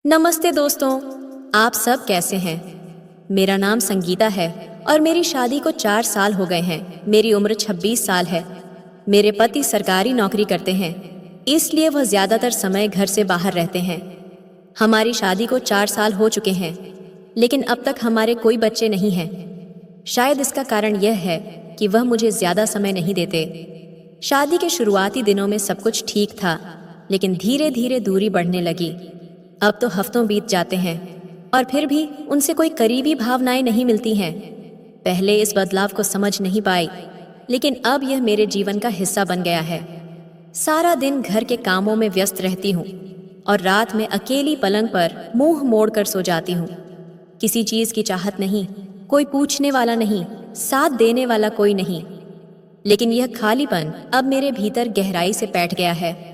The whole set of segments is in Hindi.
नमस्ते दोस्तों, आप सब कैसे हैं? मेरा नाम संगीता है और मेरी शादी को 4 साल हो गए हैं। मेरी उम्र 26 साल है। मेरे पति सरकारी नौकरी करते हैं, इसलिए वह ज़्यादातर समय घर से बाहर रहते हैं। हमारी शादी को 4 साल हो चुके हैं, लेकिन अब तक हमारे कोई बच्चे नहीं हैं। शायद इसका कारण यह है कि वह मुझे ज़्यादा समय नहीं देते। शादी के शुरुआती दिनों में सब कुछ ठीक था, लेकिन धीरे धीरे दूरी बढ़ने लगी। अब तो हफ्तों बीत जाते हैं और फिर भी उनसे कोई करीबी भावनाएं नहीं मिलती हैं। पहले इस बदलाव को समझ नहीं पाई, लेकिन अब यह मेरे जीवन का हिस्सा बन गया है। सारा दिन घर के कामों में व्यस्त रहती हूँ और रात में अकेली पलंग पर मुंह मोड़कर सो जाती हूँ। किसी चीज की चाहत नहीं, कोई पूछने वाला नहीं, साथ देने वाला कोई नहीं। लेकिन यह खालीपन अब मेरे भीतर गहराई से बैठ गया है।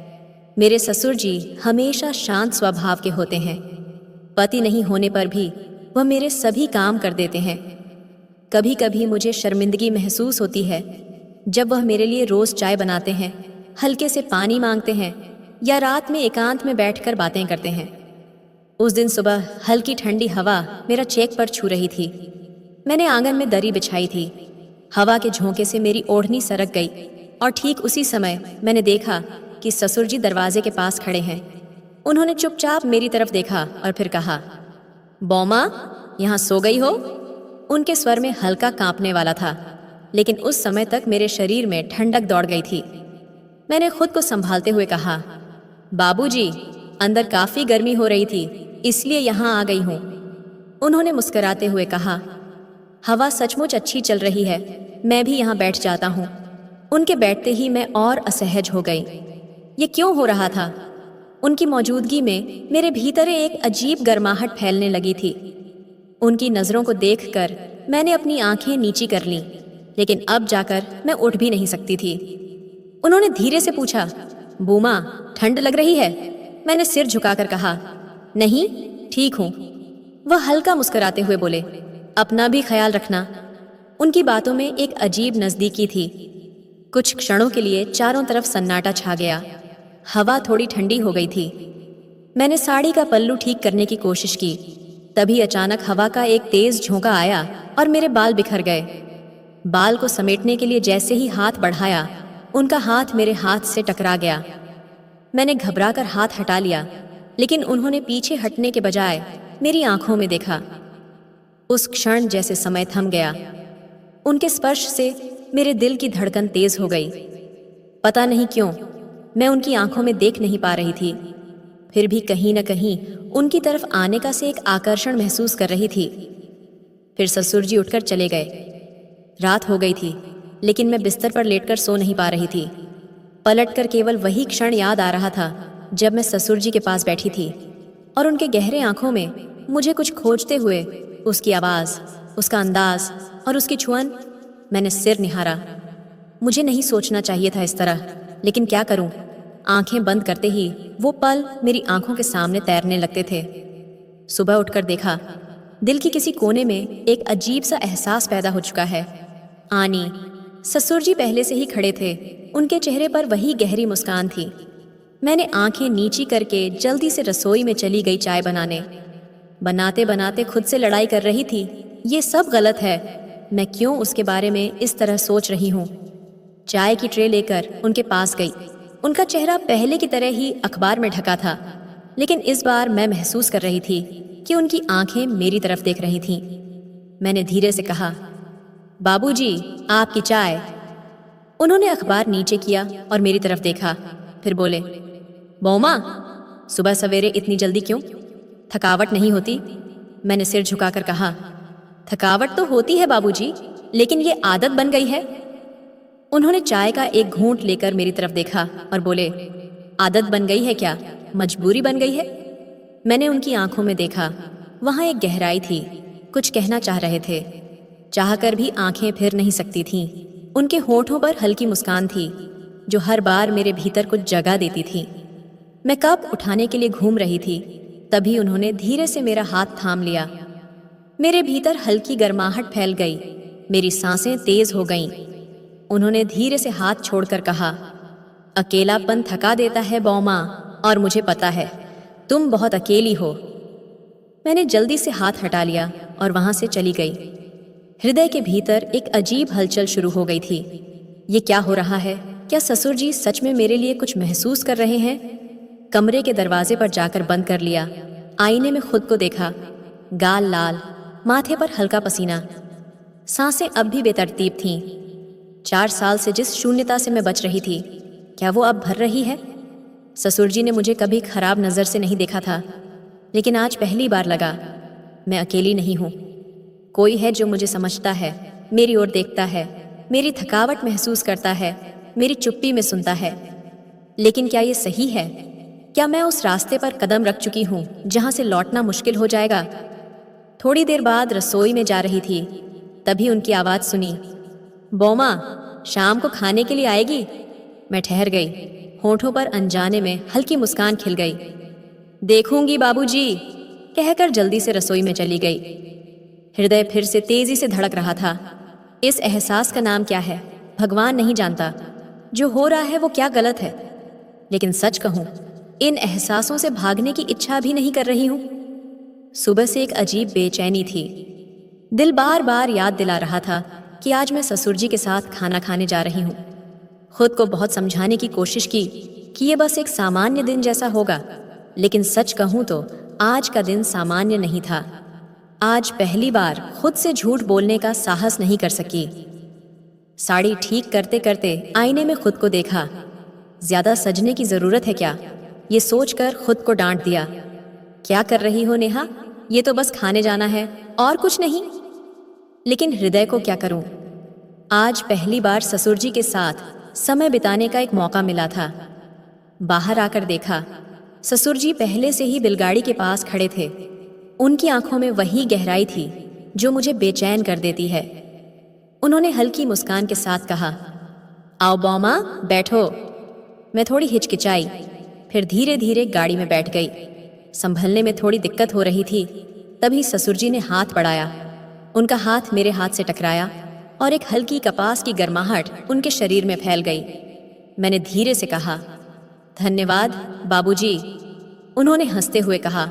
मेरे ससुर जी हमेशा शांत स्वभाव के होते हैं। पति नहीं होने पर भी वह मेरे सभी काम कर देते हैं। कभी कभी मुझे शर्मिंदगी महसूस होती है जब वह मेरे लिए रोज चाय बनाते हैं, हल्के से पानी मांगते हैं या रात में एकांत में बैठकर बातें करते हैं। उस दिन सुबह हल्की ठंडी हवा मेरा चेक पर छू रही थी। मैंने आंगन में दरी बिछाई थी। हवा के झोंके से मेरी ओढ़नी सरक गई और ठीक उसी समय मैंने देखा कि ससुर जी दरवाजे के पास खड़े हैं। उन्होंने चुपचाप मेरी तरफ देखा और फिर कहा, बौमा, यहाँ सो गई हो? उनके स्वर में हल्का कांपने वाला था, लेकिन उस समय तक मेरे शरीर में ठंडक दौड़ गई थी। मैंने खुद को संभालते हुए कहा, बाबूजी, अंदर काफी गर्मी हो रही थी, इसलिए यहाँ आ गई हूँ। उन्होंने मुस्कुराते हुए कहा, हवा सचमुच अच्छी चल रही है, मैं भी यहाँ बैठ जाता हूँ। उनके बैठते ही मैं और असहज हो गई। ये क्यों हो रहा था? उनकी मौजूदगी में मेरे भीतर एक अजीब गर्माहट फैलने लगी थी। उनकी नजरों को देखकर मैंने अपनी आंखें नीची कर लीं, लेकिन अब जाकर मैं उठ भी नहीं सकती थी। उन्होंने धीरे से पूछा, बूमा, ठंड लग रही है? मैंने सिर झुकाकर कहा, नहीं, ठीक हूं। वह हल्का मुस्कुराते हुए बोले, अपना भी ख्याल रखना। उनकी बातों में एक अजीब नजदीकी थी। कुछ क्षणों के लिए चारों तरफ सन्नाटा छा गया। हवा थोड़ी ठंडी हो गई थी। मैंने साड़ी का पल्लू ठीक करने की कोशिश की, तभी अचानक हवा का एक तेज झोंका आया और मेरे बाल बिखर गए। बाल को समेटने के लिए जैसे ही हाथ बढ़ाया, उनका हाथ मेरे हाथ से टकरा गया। मैंने घबराकर हाथ हटा लिया, लेकिन उन्होंने पीछे हटने के बजाय मेरी आंखों में देखा। उस क्षण जैसे समय थम गया। उनके स्पर्श से मेरे दिल की धड़कन तेज हो गई। पता नहीं क्यों मैं उनकी आंखों में देख नहीं पा रही थी, फिर भी कहीं न कहीं उनकी तरफ आने का से एक आकर्षण महसूस कर रही थी। फिर ससुर जी उठकर चले गए। रात हो गई थी, लेकिन मैं बिस्तर पर लेटकर सो नहीं पा रही थी। पलटकर केवल वही क्षण याद आ रहा था जब मैं ससुर जी के पास बैठी थी और उनके गहरे आंखों में मुझे कुछ खोजते हुए उसकी आवाज़, उसका अंदाज और उसकी छुअन। मैंने सिर निहारा। मुझे नहीं सोचना चाहिए था इस तरह, लेकिन क्या करूं? आंखें बंद करते ही वो पल मेरी आंखों के सामने तैरने लगते थे। सुबह उठकर देखा, दिल के किसी कोने में एक अजीब सा एहसास पैदा हो चुका है। आनी, ससुर जी पहले से ही खड़े थे। उनके चेहरे पर वही गहरी मुस्कान थी। मैंने आंखें नीची करके जल्दी से रसोई में चली गई चाय बनाने। बनाते बनाते खुद से लड़ाई कर रही थी, ये सब गलत है। मैं क्यों उसके बारे में इस तरह सोच रही हूँ? चाय की ट्रे लेकर उनके पास गई। उनका चेहरा पहले की तरह ही अखबार में ढका था, लेकिन इस बार मैं महसूस कर रही थी कि उनकी आंखें मेरी तरफ देख रही थीं। मैंने धीरे से कहा, बाबूजी, आपकी चाय। उन्होंने अखबार नीचे किया और मेरी तरफ देखा, फिर बोले, बौमा, सुबह सवेरे इतनी जल्दी क्यों? थकावट नहीं होती? मैंने सिर झुकाकर कहा, थकावट तो होती है बाबूजी, लेकिन ये आदत बन गई है। उन्होंने चाय का एक घूंट लेकर मेरी तरफ देखा और बोले, आदत बन गई है क्या? मजबूरी बन गई है? मैंने उनकी आंखों में देखा। वहां एक गहराई थी। कुछ कहना चाह रहे थे, चाहकर भी आंखें फिर नहीं सकती थीं। उनके होठों पर हल्की मुस्कान थी जो हर बार मेरे भीतर कुछ जगा देती थी। मैं कप उठाने के लिए घूम रही थी, तभी उन्होंने धीरे से मेरा हाथ थाम लिया। मेरे भीतर हल्की गर्माहट फैल गई। मेरी सांसें तेज हो गईं। उन्होंने धीरे से हाथ छोड़कर कहा, अकेलापन थका देता है बौमा, और मुझे पता है तुम बहुत अकेली हो, मैंने जल्दी से हाथ हटा लिया और वहां से चली गई। हृदय के भीतर एक अजीब हलचल शुरू हो गई थी। ये क्या हो रहा है? क्या ससुर जी सच में मेरे लिए कुछ महसूस कर रहे हैं? कमरे के दरवाजे पर जाकर बंद कर लिया। आईने में खुद को देखा। गाल लाल, माथे पर हल्का पसीना, सांसें अब भी बेतरतीब थीं। 4 साल से जिस शून्यता से मैं बच रही थी, क्या वो अब भर रही है? ससुर जी ने मुझे कभी खराब नज़र से नहीं देखा था, लेकिन आज पहली बार लगा मैं अकेली नहीं हूँ। कोई है जो मुझे समझता है, मेरी ओर देखता है, मेरी थकावट महसूस करता है, मेरी चुप्पी में सुनता है। लेकिन क्या ये सही है? क्या मैं उस रास्ते पर कदम रख चुकी हूँ जहाँ से लौटना मुश्किल हो जाएगा? थोड़ी देर बाद रसोई में जा रही थी, तभी उनकी आवाज़ सुनी, बौमा, शाम को खाने के लिए आएगी? मैं ठहर गई। होठों पर अनजाने में हल्की मुस्कान खिल गई। देखूंगी बाबूजी, कहकर जल्दी से रसोई में चली गई। हृदय फिर से तेजी से धड़क रहा था। इस एहसास का नाम क्या है, भगवान नहीं जानता। जो हो रहा है वो क्या गलत है, लेकिन सच कहूं, इन एहसासों से भागने की इच्छा भी नहीं कर रही हूं। सुबह से एक अजीब बेचैनी थी। दिल बार बार याद दिला रहा था कि आज मैं ससुर जी के साथ खाना खाने जा रही हूं। खुद को बहुत समझाने की कोशिश की कि ये बस एक सामान्य दिन जैसा होगा, लेकिन सच कहूं तो आज का दिन सामान्य नहीं था। आज पहली बार खुद से झूठ बोलने का साहस नहीं कर सकी। साड़ी ठीक करते करते आईने में खुद को देखा। ज्यादा सजने की जरूरत है क्या, ये सोचकर खुद को डांट दिया। क्या कर रही हो नेहा, ये तो बस खाने जाना है और कुछ नहीं। लेकिन हृदय को क्या करूं? आज पहली बार ससुर जी के साथ समय बिताने का एक मौका मिला था। बाहर आकर देखा, ससुर जी पहले से ही बिलगाड़ी के पास खड़े थे। उनकी आंखों में वही गहराई थी जो मुझे बेचैन कर देती है। उन्होंने हल्की मुस्कान के साथ कहा, आओ बौमा, बैठो। मैं थोड़ी हिचकिचाई, फिर धीरे धीरे गाड़ी में बैठ गई। संभलने में थोड़ी दिक्कत हो रही थी। तभी ससुर जी ने हाथ बढ़ाया। उनका हाथ मेरे हाथ से टकराया और एक हल्की कपास की गर्माहट उनके शरीर में फैल गई। मैंने धीरे से कहा, धन्यवाद बाबूजी। उन्होंने हंसते हुए कहा,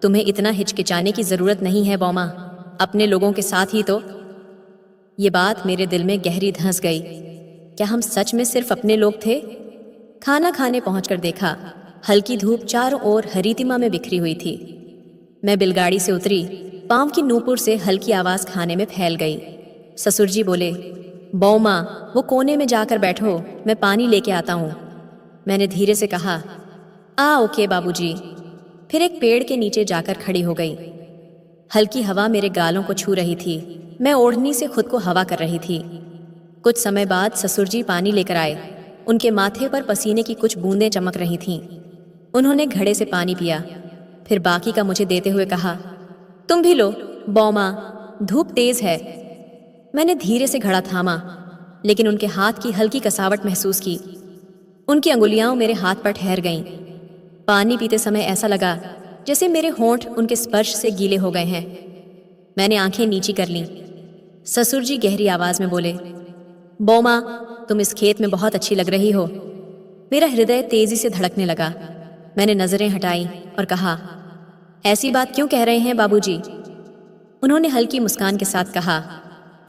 तुम्हें इतना हिचकिचाने की जरूरत नहीं है बौमा, अपने लोगों के साथ ही तो। ये बात मेरे दिल में गहरी धंस गई। क्या हम सच में सिर्फ अपने लोग थे? खाना खाने पहुंचकर देखा, हल्की धूप चारों ओर हरीतिमा में बिखरी हुई थी। मैं बिलगाड़ी से उतरी, पांव की नूपुर से हल्की आवाज खाने में फैल गई। ससुर जी बोले, बौमा, वो कोने में जाकर बैठो, मैं पानी लेके आता हूँ। मैंने धीरे से कहा, ओके बाबूजी। फिर एक पेड़ के नीचे जाकर खड़ी हो गई। हल्की हवा मेरे गालों को छू रही थी। मैं ओढ़नी से खुद को हवा कर रही थी। कुछ समय बाद ससुर जी पानी लेकर आए। उनके माथे पर पसीने की कुछ बूंदें चमक रही थीं। उन्होंने घड़े से पानी पिया, फिर बाकी का मुझे देते हुए कहा, तुम भी लो बौमा, धूप तेज है। मैंने धीरे से घड़ा थामा, लेकिन उनके हाथ की हल्की कसावट महसूस की। उनकी अंगुलियां मेरे हाथ पर ठहर गईं। पानी पीते समय ऐसा लगा जैसे मेरे होंठ उनके स्पर्श से गीले हो गए हैं। मैंने आंखें नीची कर लीं। ससुर जी गहरी आवाज में बोले, बौमा, तुम इस खेत में बहुत अच्छी लग रही हो। मेरा हृदय तेजी से धड़कने लगा। मैंने नजरें हटाई और कहा, ऐसी बात क्यों कह रहे हैं बाबूजी? उन्होंने हल्की मुस्कान के साथ कहा,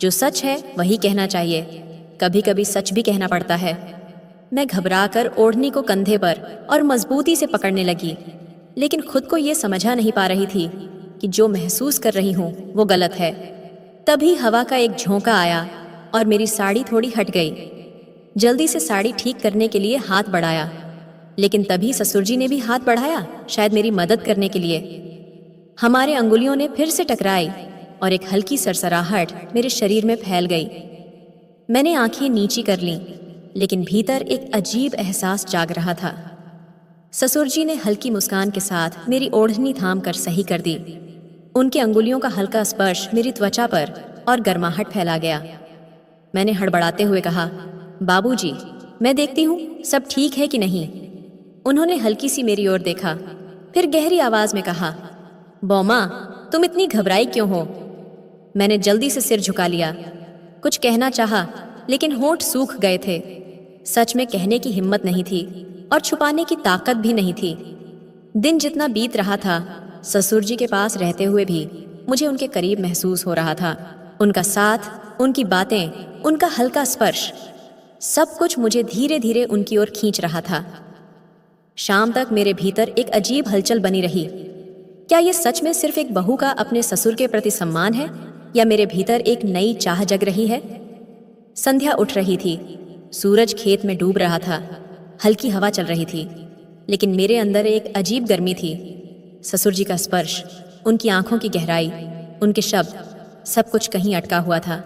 जो सच है वही कहना चाहिए, कभी कभी सच भी कहना पड़ता है। मैं घबराकर ओढ़नी को कंधे पर और मजबूती से पकड़ने लगी, लेकिन खुद को ये समझा नहीं पा रही थी कि जो महसूस कर रही हूँ वो गलत है। तभी हवा का एक झोंका आया और मेरी साड़ी थोड़ी हट गई। जल्दी से साड़ी ठीक करने के लिए हाथ बढ़ाया, लेकिन तभी ससुर जी ने भी हाथ बढ़ाया, शायद मेरी मदद करने के लिए। हमारे अंगुलियों ने फिर से टकराई और एक हल्की सरसराहट मेरे शरीर में फैल गई। मैंने आंखें नीची कर लीं, लेकिन भीतर एक अजीब एहसास जाग रहा था। ससुर जी ने हल्की मुस्कान के साथ मेरी ओढ़नी थाम कर सही कर दी। उनके अंगुलियों का हल्का स्पर्श मेरी त्वचा पर और गर्माहट फैला गया। मैंने हड़बड़ाते हुए कहा, बाबूजी, मैं देखती हूँ सब ठीक है कि नहीं। उन्होंने हल्की सी मेरी ओर देखा, फिर गहरी आवाज में कहा, बौमा, तुम इतनी घबराई क्यों हो? मैंने जल्दी से सिर झुका लिया। कुछ कहना चाहा, लेकिन होंठ सूख गए थे। सच में कहने की हिम्मत नहीं थी और छुपाने की ताकत भी नहीं थी। दिन जितना बीत रहा था, ससुर जी के पास रहते हुए भी मुझे उनके करीब महसूस हो रहा था। उनका साथ, उनकी बातें, उनका हल्का स्पर्श, सब कुछ मुझे धीरे धीरे उनकी ओर खींच रहा था। शाम तक मेरे भीतर एक अजीब हलचल बनी रही। क्या ये सच में सिर्फ एक बहू का अपने ससुर के प्रति सम्मान है, या मेरे भीतर एक नई चाह जग रही है? संध्या उठ रही थी, सूरज खेत में डूब रहा था, हल्की हवा चल रही थी, लेकिन मेरे अंदर एक अजीब गर्मी थी। ससुर जी का स्पर्श, उनकी आंखों की गहराई, उनके शब्द, सब कुछ कहीं अटका हुआ था।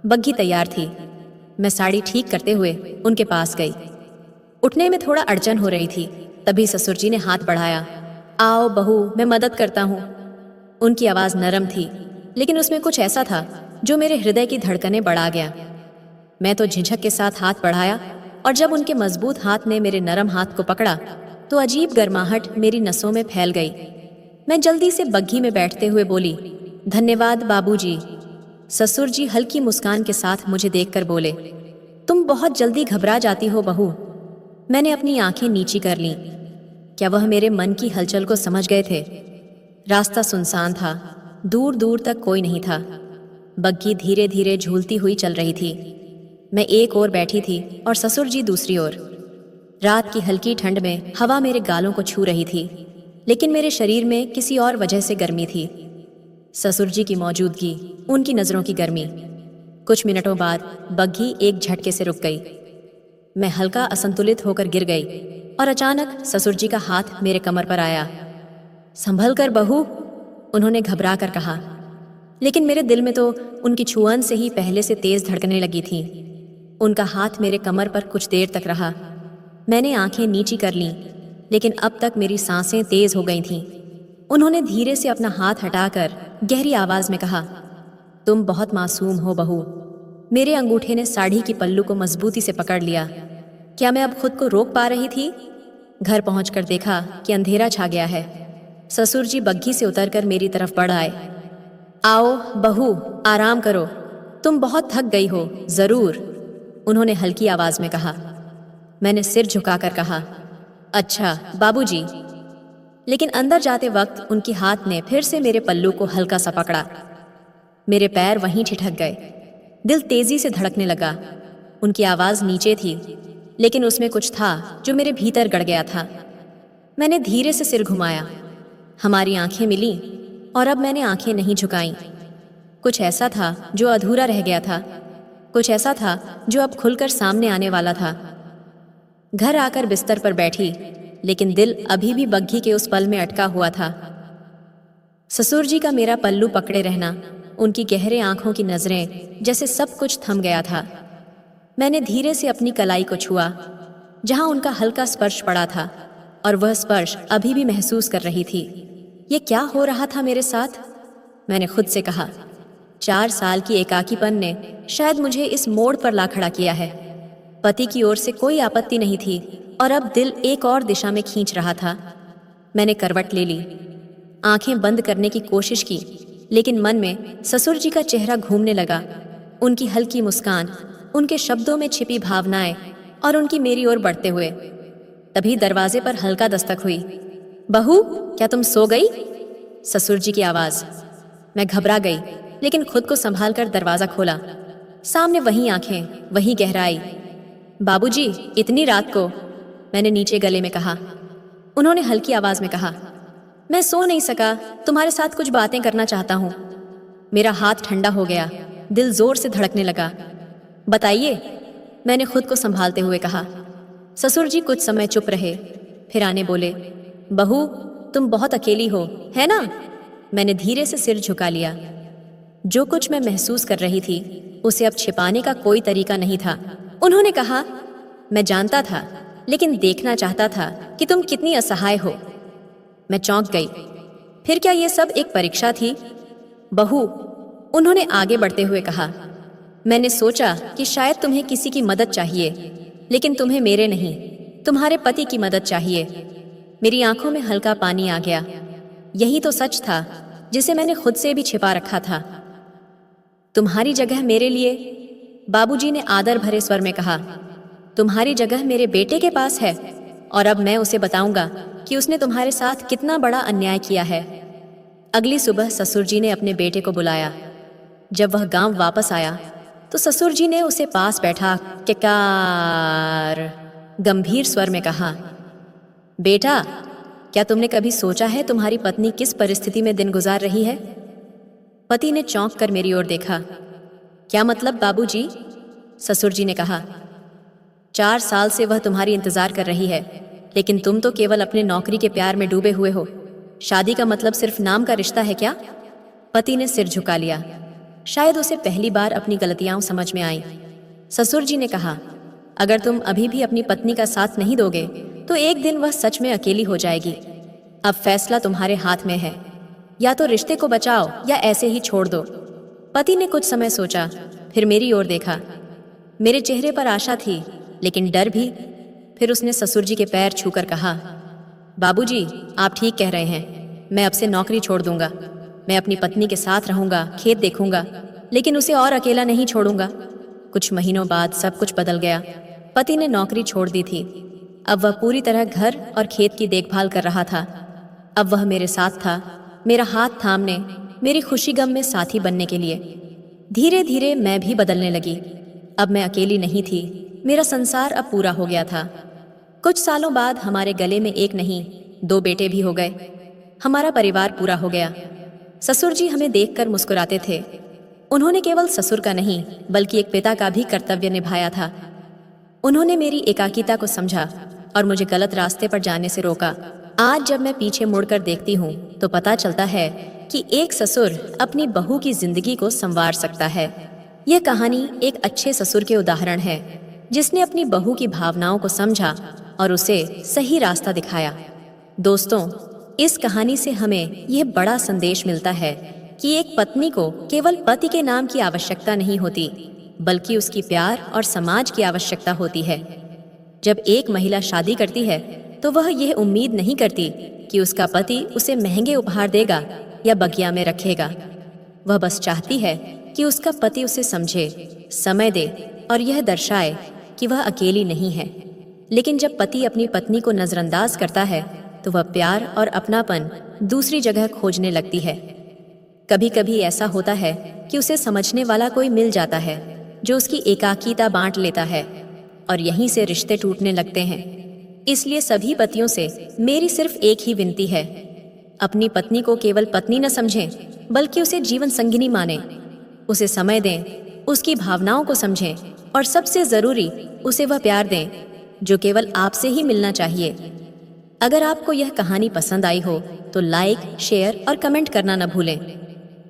बग्घी तैयार थी। मैं साड़ी ठीक करते हुए उनके पास गई। उठने में थोड़ा अड़चन हो रही थी, तभी ससुर जी ने हाथ बढ़ाया। आओ बहू, मैं मदद करता हूँ। उनकी आवाज़ नरम थी, लेकिन उसमें कुछ ऐसा था जो मेरे हृदय की धड़कनें बढ़ा गया। मैं तो झिझक के साथ हाथ बढ़ाया, और जब उनके मजबूत हाथ ने मेरे नरम हाथ को पकड़ा तो अजीब गर्माहट मेरी नसों में फैल गई। मैं जल्दी से बग्घी में बैठते हुए बोली, धन्यवाद बाबूजी। ससुर जी हल्की मुस्कान के साथ मुझे देखकर बोले, तुम बहुत जल्दी घबरा जाती हो बहू। मैंने अपनी आंखें नीची कर लीं। क्या वह मेरे मन की हलचल को समझ गए थे? रास्ता सुनसान था, दूर दूर तक कोई नहीं था। बग्घी धीरे धीरे झूलती हुई चल रही थी। मैं एक ओर बैठी थी और ससुर जी दूसरी ओर। रात की हल्की ठंड में हवा मेरे गालों को छू रही थी, लेकिन मेरे शरीर में किसी और वजह से गर्मी थी। ससुर जी की मौजूदगी, उनकी नज़रों की गर्मी। कुछ मिनटों बाद बग्घी एक झटके से रुक गई। मैं हल्का असंतुलित होकर गिर गई और अचानक ससुर जी का हाथ मेरे कमर पर आया। संभल कर बहू, उन्होंने घबरा कर कहा, लेकिन मेरे दिल में तो उनकी छुअन से ही पहले से तेज धड़कने लगी थी। उनका हाथ मेरे कमर पर कुछ देर तक रहा। मैंने आंखें नीची कर लीं, लेकिन अब तक मेरी सांसें तेज हो गई थीं। उन्होंने धीरे से अपना हाथ हटाकर गहरी आवाज में कहा, तुम बहुत मासूम हो बहू। मेरे अंगूठे ने साड़ी की पल्लू को मजबूती से पकड़ लिया। क्या मैं अब खुद को रोक पा रही थी? घर पहुंचकर देखा कि अंधेरा छा गया है। ससुर जी बग्घी से उतरकर मेरी तरफ बढ़ आए। आओ बहू, आराम करो, तुम बहुत थक गई हो जरूर, उन्होंने हल्की आवाज में कहा। मैंने सिर झुकाकर कहा, अच्छा बाबूजी। लेकिन अंदर जाते वक्त उनकी हाथ ने फिर से मेरे पल्लू को हल्का सा पकड़ा। मेरे पैर वहीं ठिठक गए। दिल तेजी से धड़कने लगा। उनकी आवाज नीचे थी, लेकिन उसमें कुछ था जो मेरे भीतर गड़ गया था। मैंने धीरे से सिर घुमाया। हमारी आंखें मिलीं, और अब मैंने आंखें नहीं झुकाईं। कुछ ऐसा था जो अधूरा रह गया था, कुछ ऐसा था जो अब खुलकर सामने आने वाला था। घर आकर बिस्तर पर बैठी, लेकिन दिल अभी भी बग्घी के उस पल में अटका हुआ था। ससुर जी का मेरा पल्लू पकड़े रहना, उनकी गहरे आंखों की नजरें, जैसे सब कुछ थम गया था। मैंने धीरे से अपनी कलाई को छुआ, जहां उनका हल्का स्पर्श पड़ा था, और वह स्पर्श अभी भी महसूस कर रही थी। ये क्या हो रहा था मेरे साथ? मैंने खुद से कहा, 4 साल की एकाकीपन ने शायद मुझे इस मोड़ पर ला खड़ा किया है। पति की ओर से कोई आपत्ति नहीं थी, और अब दिल एक और दिशा में खींच रहा था। मैंने करवट ले ली, आंखें बंद करने की कोशिश की, लेकिन मन में ससुर जी का चेहरा घूमने लगा। उनकी हल्की मुस्कान, उनके शब्दों में छिपी भावनाएं, और उनकी मेरी ओर बढ़ते हुए। तभी दरवाजे पर हल्का दस्तक हुई। बहू, क्या तुम सो गई? ससुर जी की आवाज। मैं घबरा गई, लेकिन खुद को संभालकर दरवाजा खोला। सामने वही आंखें, वही गहराई। बाबूजी, इतनी रात को? मैंने नीचे गले में कहा। उन्होंने हल्की आवाज में कहा, मैं सो नहीं सका, तुम्हारे साथ कुछ बातें करना चाहता हूं। मेरा हाथ ठंडा हो गया, दिल जोर से धड़कने लगा। बताइए, मैंने खुद को संभालते हुए कहा। ससुर जी कुछ समय चुप रहे, फिर आने बोले, बहू, तुम बहुत अकेली हो, है ना? मैंने धीरे से सिर झुका लिया। जो कुछ मैं महसूस कर रही थी, उसे अब छिपाने का कोई तरीका नहीं था। उन्होंने कहा, मैं जानता था, लेकिन देखना चाहता था कि तुम कितनी असहाय हो। मैं चौंक गई। फिर क्या ये सब एक परीक्षा थी? बहू, उन्होंने आगे बढ़ते हुए कहा, मैंने सोचा कि शायद तुम्हें किसी की मदद चाहिए, लेकिन तुम्हें मेरे नहीं, तुम्हारे पति की मदद चाहिए। मेरी आंखों में हल्का पानी आ गया। यही तो सच था जिसे मैंने खुद से भी छिपा रखा था। तुम्हारी जगह मेरे लिए, बाबूजी ने आदर भरे स्वर में कहा, तुम्हारी जगह मेरे बेटे के पास है, और अब मैं उसे बताऊंगा कि उसने तुम्हारे साथ कितना बड़ा अन्याय किया है। अगली सुबह ससुर जी ने अपने बेटे को बुलाया। जब वह गांव वापस आया तो ससुर जी ने उसे पास बैठा केकार गंभीर स्वर में कहा, बेटा, क्या तुमने कभी सोचा है तुम्हारी पत्नी किस परिस्थिति में दिन गुजार रही है? पति ने चौंक कर मेरी ओर देखा। क्या मतलब बाबूजी? ससुर जी ने कहा, 4 साल से वह तुम्हारी इंतजार कर रही है, लेकिन तुम तो केवल अपने नौकरी के प्यार में डूबे हुए हो। शादी का मतलब सिर्फ नाम का रिश्ता है क्या? पति ने सिर झुका लिया। शायद उसे पहली बार अपनी गलतियां समझ में आई। ससुर जी ने कहा, अगर तुम अभी भी अपनी पत्नी का साथ नहीं दोगे तो एक दिन वह सच में अकेली हो जाएगी। अब फैसला तुम्हारे हाथ में है, या तो रिश्ते को बचाओ या ऐसे ही छोड़ दो। पति ने कुछ समय सोचा, फिर मेरी ओर देखा। मेरे चेहरे पर आशा थी, लेकिन डर भी। फिर उसने ससुर जी के पैर छूकर कहा, बाबूजी, आप ठीक कह रहे हैं। मैं अब से नौकरी छोड़ दूंगा। मैं अपनी पत्नी के साथ रहूंगा, खेत देखूंगा, लेकिन उसे और अकेला नहीं छोड़ूंगा। कुछ महीनों बाद सब कुछ बदल गया। पति ने नौकरी छोड़ दी थी। अब वह पूरी तरह घर और खेत की देखभाल कर रहा था। अब वह मेरे साथ था, मेरा हाथ थामने, मेरी खुशी गम में साथी बनने के लिए। धीरे धीरे मैं भी बदलने लगी। अब मैं अकेली नहीं थी, मेरा संसार अब पूरा हो गया था। कुछ सालों बाद हमारे गले में एक नहीं 2 बेटे भी हो गए। हमारा परिवार पूरा हो गया। ससुर जी हमें देखकर मुस्कुराते थे। उन्होंने केवल ससुर का नहीं बल्कि एक पिता का भी कर्तव्य निभाया था। उन्होंने मेरी एकाकीता को समझा और मुझे गलत रास्ते पर जाने से रोका। आज जब मैं पीछे मुड़कर देखती हूँ तो पता चलता है कि एक ससुर अपनी बहू की जिंदगी को संवार सकता है। यह कहानी एक अच्छे ससुर के उदाहरण है, जिसने अपनी बहू की भावनाओं को समझा और उसे सही रास्ता दिखाया। दोस्तों, इस कहानी से हमें यह बड़ा संदेश मिलता है कि एक पत्नी को केवल पति के नाम की आवश्यकता नहीं होती, बल्कि उसकी प्यार और समाज की आवश्यकता होती है। जब एक महिला शादी करती है तो वह यह उम्मीद नहीं करती कि उसका पति उसे महंगे उपहार देगा या बगिया में रखेगा। वह बस चाहती है कि उसका पति उसे समझे, समय दे और यह दर्शाए कि वह अकेली नहीं है। लेकिन जब पति अपनी पत्नी को नजरअंदाज करता है तो वह प्यार और अपनापन दूसरी जगह खोजने लगती है। कभी कभी ऐसा होता है कि उसे समझने वाला कोई मिल जाता है जो उसकी एकाकीता बांट लेता है, और यहीं से रिश्ते टूटने लगते हैं। इसलिए सभी पतियों से मेरी सिर्फ एक ही विनती है, अपनी पत्नी को केवल पत्नी न समझें बल्कि उसे जीवन संगिनी माने। उसे समय दें, उसकी भावनाओं को समझें और सबसे जरूरी उसे वह प्यार दें जो केवल आपसे ही मिलना चाहिए। अगर आपको यह कहानी पसंद आई हो तो लाइक, शेयर और कमेंट करना न भूलें।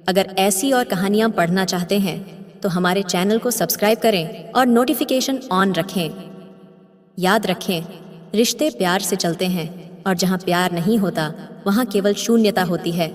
अगर ऐसी और कहानियां पढ़ना चाहते हैं तो हमारे चैनल को सब्सक्राइब करें और नोटिफिकेशन ऑन रखें। याद रखें, रिश्ते प्यार से चलते हैं और जहां प्यार नहीं होता वहां केवल शून्यता होती है।